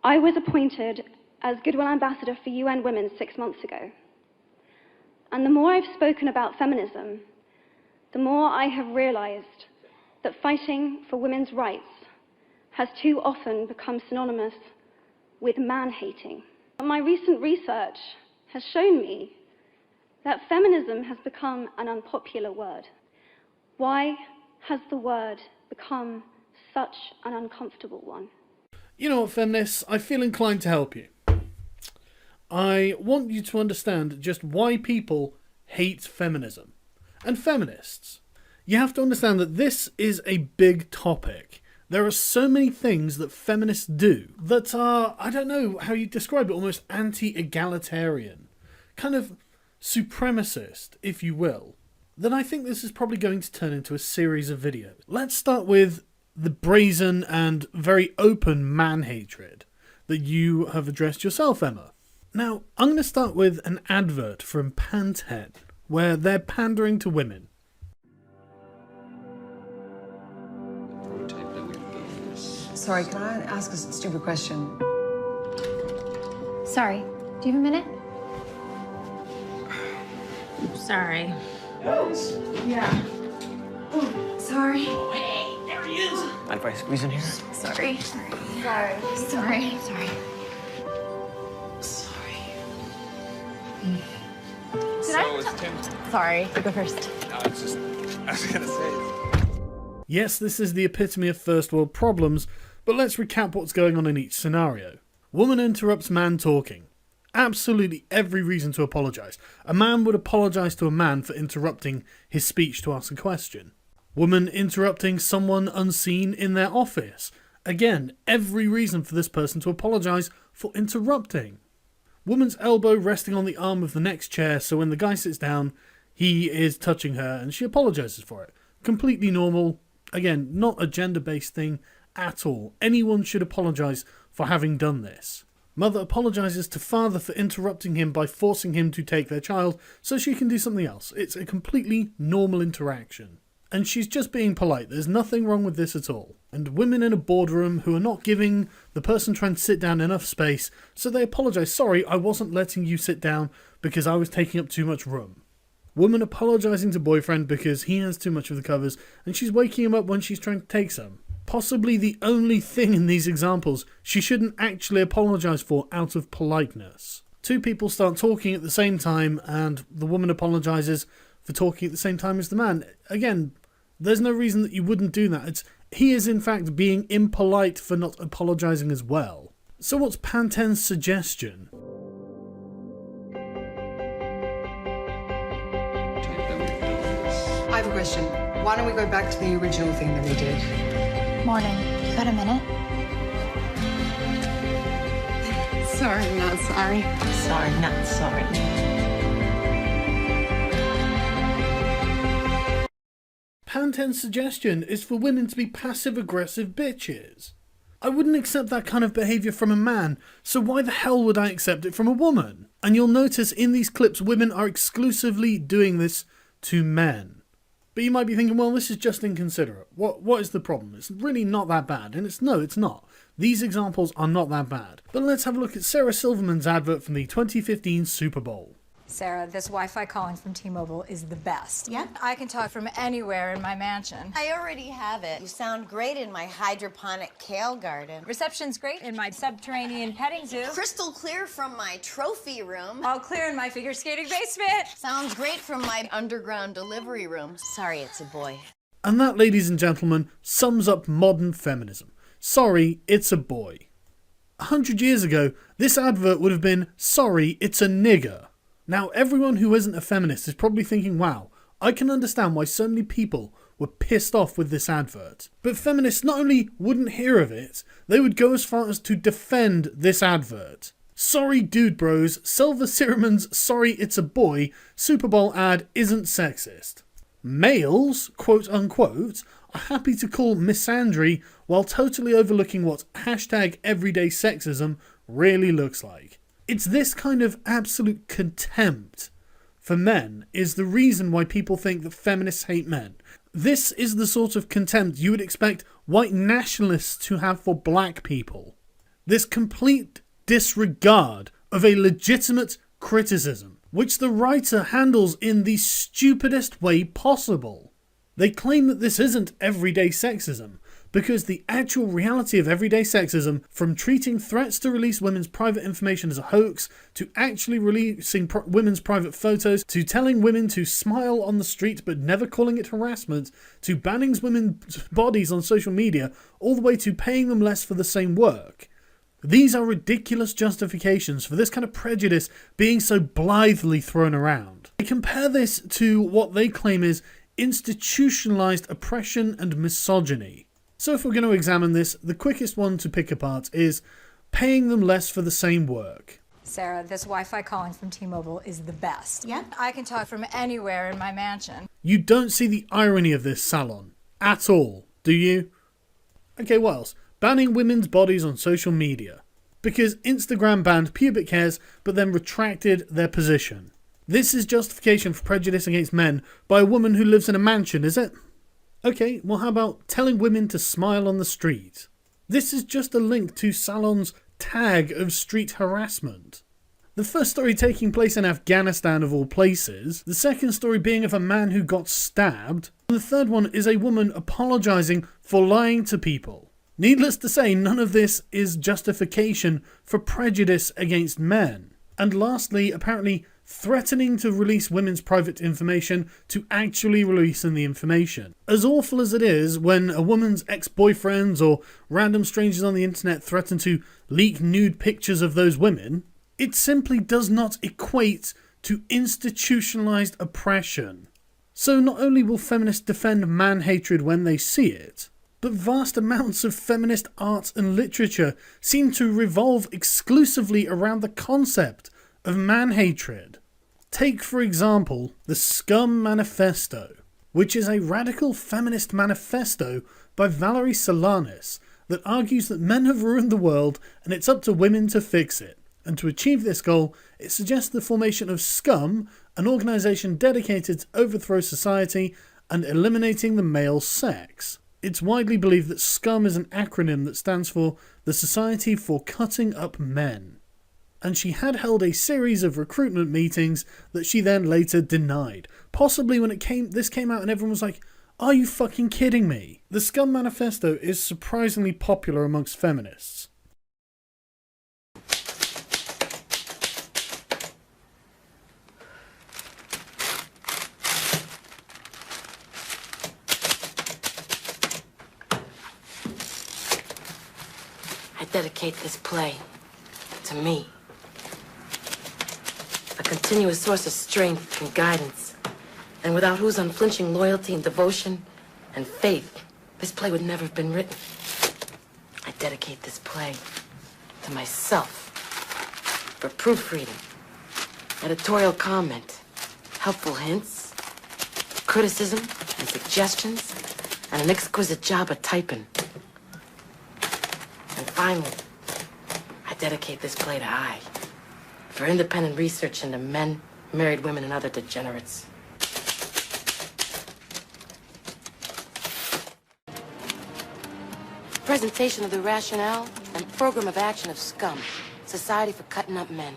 I was appointed as Goodwill Ambassador for UN Women 6 months ago. And the more I've spoken about feminism, the more I have realized that fighting for women's rights has too often become synonymous with man-hating. My recent research has shown me that feminism has become an unpopular word. Why has the word become such an uncomfortable one? You know what, feminists? I feel inclined to help you. I want you to understand just why people hate feminism and feminists. You have to understand that this is a big topic. There are so many things that feminists do that are, I don't know how you describe it, almost anti-egalitarian, kind of supremacist, if you will, that I think this is probably going to turn into a series of videos. Let's start with the brazen and very open man-hatred that you have addressed yourself, Emma. Now, I'm going to start with an advert from Pantene, where they're pandering to women. Sorry, can I ask a stupid question? Sorry, do you have a minute? Sorry. Yeah. Sorry. Oh, hey, there he is. Mind if I squeeze in here? Sorry. Sorry. Sorry, you go first. No, it's just, I was gonna say. Yes, this is the epitome of first world problems, but let's recap what's going on in each scenario. Woman interrupts man talking. Absolutely every reason to apologise. A man would apologise to a man for interrupting his speech to ask a question. Woman interrupting someone unseen in their office. Again, every reason for this person to apologise for interrupting. Woman's elbow resting on the arm of the next chair, so when the guy sits down, he is touching her and she apologises for it. Completely normal. Again, not a gender-based thing at all. Anyone should apologise for having done this. Mother apologises to father for interrupting him by forcing him to take their child so she can do something else. It's a completely normal interaction. And she's just being polite. There's nothing wrong with this at all. And women in a boardroom who are not giving the person trying to sit down enough space, so they apologise. Sorry, I wasn't letting you sit down because I was taking up too much room. Woman apologising to boyfriend because he has too much of the covers and she's waking him up when she's trying to take some. Possibly the only thing in these examples she shouldn't actually apologise for out of politeness. Two people start talking at the same time and the woman apologises for talking at the same time as the man. Again, there's no reason that you wouldn't do that. He is in fact being impolite for not apologising as well. So what's Pantene's suggestion? I have a question. Why don't we go back to the original thing that we did? Morning. You got a minute? Sorry, not sorry. Sorry, not sorry. Pantene's suggestion is for women to be passive-aggressive bitches. I wouldn't accept that kind of behaviour from a man, so why the hell would I accept it from a woman? And you'll notice in these clips women are exclusively doing this to men. But you might be thinking, well, this is just inconsiderate. What is the problem? It's really not that bad. And it's not. These examples are not that bad. But let's have a look at Sarah Silverman's advert from the 2015 Super Bowl. Sarah, this Wi-Fi calling from T-Mobile is the best. Yeah? I can talk from anywhere in my mansion. I already have it. You sound great in my hydroponic kale garden. Reception's great in my subterranean petting zoo. Crystal clear from my trophy room. All clear in my figure skating basement. Sounds great from my underground delivery room. Sorry, it's a boy. And that, ladies and gentlemen, sums up modern feminism. Sorry, it's a boy. 100 years ago, this advert would have been, sorry, it's a nigger. Now, everyone who isn't a feminist is probably thinking, wow, I can understand why so many people were pissed off with this advert. But feminists not only wouldn't hear of it, they would go as far as to defend this advert. Sorry dude bros, Silver Sirman's sorry it's a boy Super Bowl ad isn't sexist. Males, quote unquote, are happy to call misandry while totally overlooking what hashtag everyday sexism really looks like. It's this kind of absolute contempt for men is the reason why people think that feminists hate men. This is the sort of contempt you would expect white nationalists to have for black people. This complete disregard of a legitimate criticism, which the writer handles in the stupidest way possible. They claim that this isn't everyday sexism, because the actual reality of everyday sexism, from treating threats to release women's private information as a hoax, to actually releasing women's private photos, to telling women to smile on the street but never calling it harassment, to banning women's bodies on social media, all the way to paying them less for the same work. These are ridiculous justifications for this kind of prejudice being so blithely thrown around. They compare this to what they claim is institutionalized oppression and misogyny. So if we're going to examine this, the quickest one to pick apart is paying them less for the same work. Sarah, this Wi-Fi calling from T-Mobile is the best. Yeah? I can talk from anywhere in my mansion. You don't see the irony of this, Salon, at all, do you? Okay, what else? Banning women's bodies on social media. Because Instagram banned pubic hairs, but then retracted their position. This is justification for prejudice against men by a woman who lives in a mansion, is it? Okay, well how about telling women to smile on the street? This is just a link to Salon's tag of street harassment. The first story taking place in Afghanistan of all places, the second story being of a man who got stabbed, and the third one is a woman apologising for lying to people. Needless to say, none of this is justification for prejudice against men. And lastly, apparently threatening to release women's private information to actually releasing the information. As awful as it is when a woman's ex-boyfriends or random strangers on the internet threaten to leak nude pictures of those women, it simply does not equate to institutionalized oppression. So not only will feminists defend man-hatred when they see it, but vast amounts of feminist art and literature seem to revolve exclusively around the concept of man-hatred. Take, for example, the Scum Manifesto, which is a radical feminist manifesto by Valerie Solanas that argues that men have ruined the world and it's up to women to fix it. And to achieve this goal, it suggests the formation of Scum, an organisation dedicated to overthrow society and eliminating the male sex. It's widely believed that SCUM is an acronym that stands for the Society for Cutting Up Men. And she had held a series of recruitment meetings that she then later denied. Possibly when this came out and everyone was like, are you fucking kidding me? The Scum Manifesto is surprisingly popular amongst feminists. I dedicate this play to me. A continuous source of strength and guidance, and without whose unflinching loyalty and devotion and faith, this play would never have been written. I dedicate this play to myself for proofreading, editorial comment, helpful hints, criticism and suggestions, and an exquisite job at typing. And finally, I dedicate this play to I, for independent research into men, married women, and other degenerates. Presentation of the rationale and program of action of SCUM, Society for Cutting Up Men.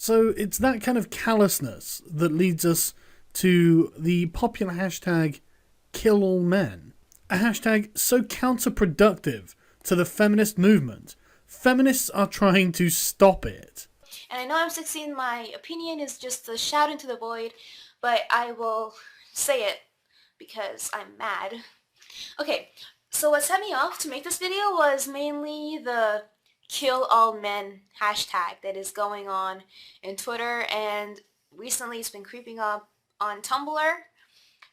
So it's that kind of callousness that leads us to the popular hashtag #KillAllMen, a hashtag so counterproductive to the feminist movement. Feminists are trying to stop it. And I know I'm 16, my opinion is just a shout into the void, but I will say it because I'm mad. Okay, so what set me off to make this video was mainly the #KillAllMen hashtag that is going on in Twitter, and recently it's been creeping up on Tumblr.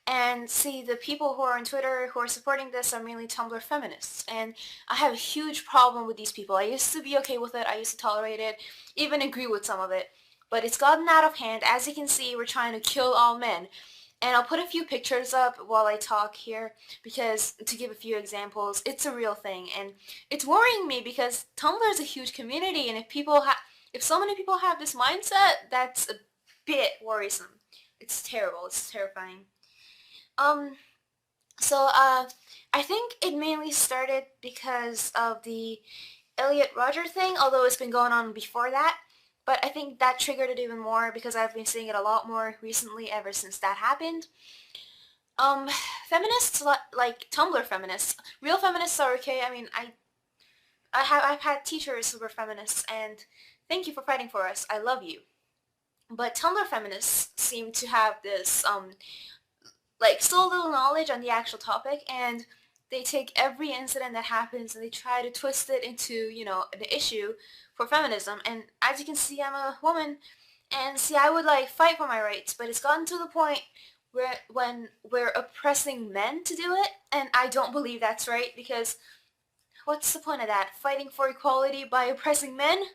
And see, the people who are on Twitter who are supporting this are mainly Tumblr feminists, and I have a huge problem with these people. I used to be okay with it, I used to tolerate it, even agree with some of it, but it's gotten out of hand. As you can see, we're trying to kill all men. And I'll put a few pictures up while I talk here, because to give a few examples, it's a real thing, and it's worrying me because Tumblr is a huge community, and if so many people have this mindset, that's a bit worrisome. It's terrible, it's terrifying. I think it mainly started because of the Elliot Rodger thing, although it's been going on before that. But I think that triggered it even more because I've been seeing it a lot more recently ever since that happened. Feminists, like Tumblr feminists, real feminists are okay. I mean, I've had teachers who were feminists, and thank you for fighting for us. I love you. But Tumblr feminists seem to have this, so little knowledge on the actual topic, and they take every incident that happens and they try to twist it into, an issue for feminism. And as you can see, I'm a woman, and see, I would fight for my rights, but it's gotten to the point when we're oppressing men to do it, and I don't believe that's right, because what's the point of that? Fighting for equality by oppressing men?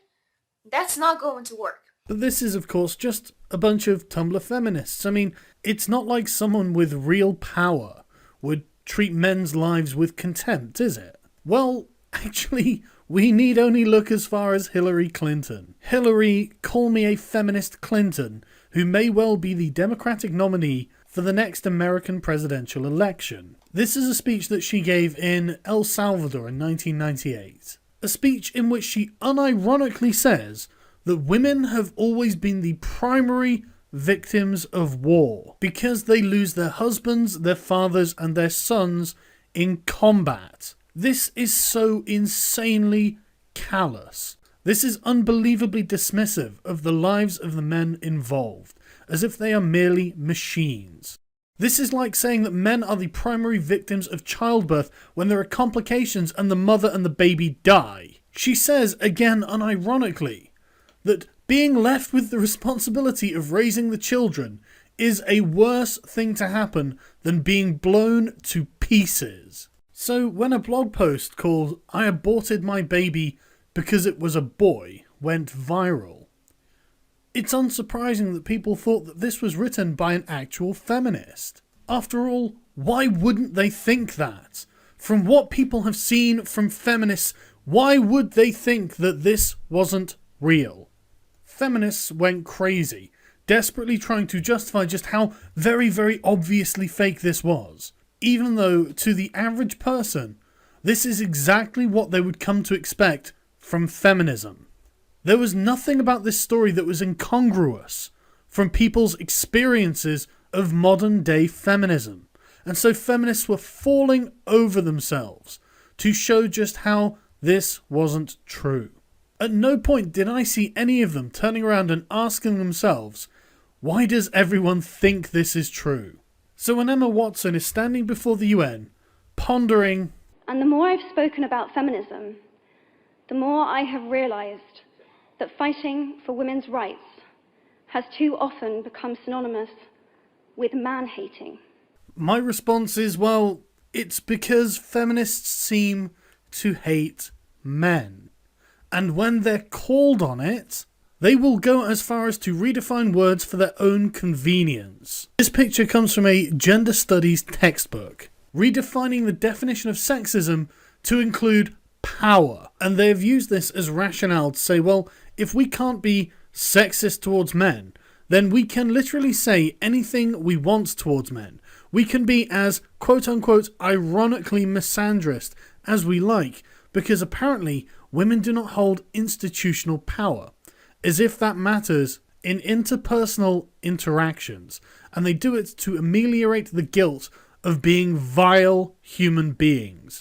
That's not going to work. But this is, of course, just a bunch of Tumblr feminists. I mean, it's not like someone with real power would treat men's lives with contempt, is it? Well, actually, we need only look as far as Hillary Clinton. Hillary, call me a feminist Clinton, who may well be the Democratic nominee for the next American presidential election. This is a speech that she gave in El Salvador in 1998. A speech in which she unironically says that women have always been the primary victims of war because they lose their husbands, their fathers, and their sons in combat. This is so insanely callous. This is unbelievably dismissive of the lives of the men involved, as if they are merely machines. This is like saying that men are the primary victims of childbirth when there are complications and the mother and the baby die. She says, again unironically, that being left with the responsibility of raising the children is a worse thing to happen than being blown to pieces. So when a blog post called "I aborted my baby because it was a boy" went viral, it's unsurprising that people thought that this was written by an actual feminist. After all, why wouldn't they think that? From what people have seen from feminists, why would they think that this wasn't real? Feminists went crazy, desperately trying to justify just how very, very obviously fake this was. Even though, to the average person, this is exactly what they would come to expect from feminism. There was nothing about this story that was incongruous from people's experiences of modern day feminism. And so feminists were falling over themselves to show just how this wasn't true. At no point did I see any of them turning around and asking themselves, why does everyone think this is true? So when Emma Watson is standing before the UN, pondering, and the more I've spoken about feminism, the more I have realized that fighting for women's rights has too often become synonymous with man-hating. My response is, well, it's because feminists seem to hate men. And when they're called on it, they will go as far as to redefine words for their own convenience. This picture comes from a gender studies textbook, redefining the definition of sexism to include power. And they have used this as rationale to say, well, if we can't be sexist towards men, then we can literally say anything we want towards men. We can be as quote-unquote ironically misandrist as we like, because apparently women do not hold institutional power, as if that matters in interpersonal interactions, and they do it to ameliorate the guilt of being vile human beings.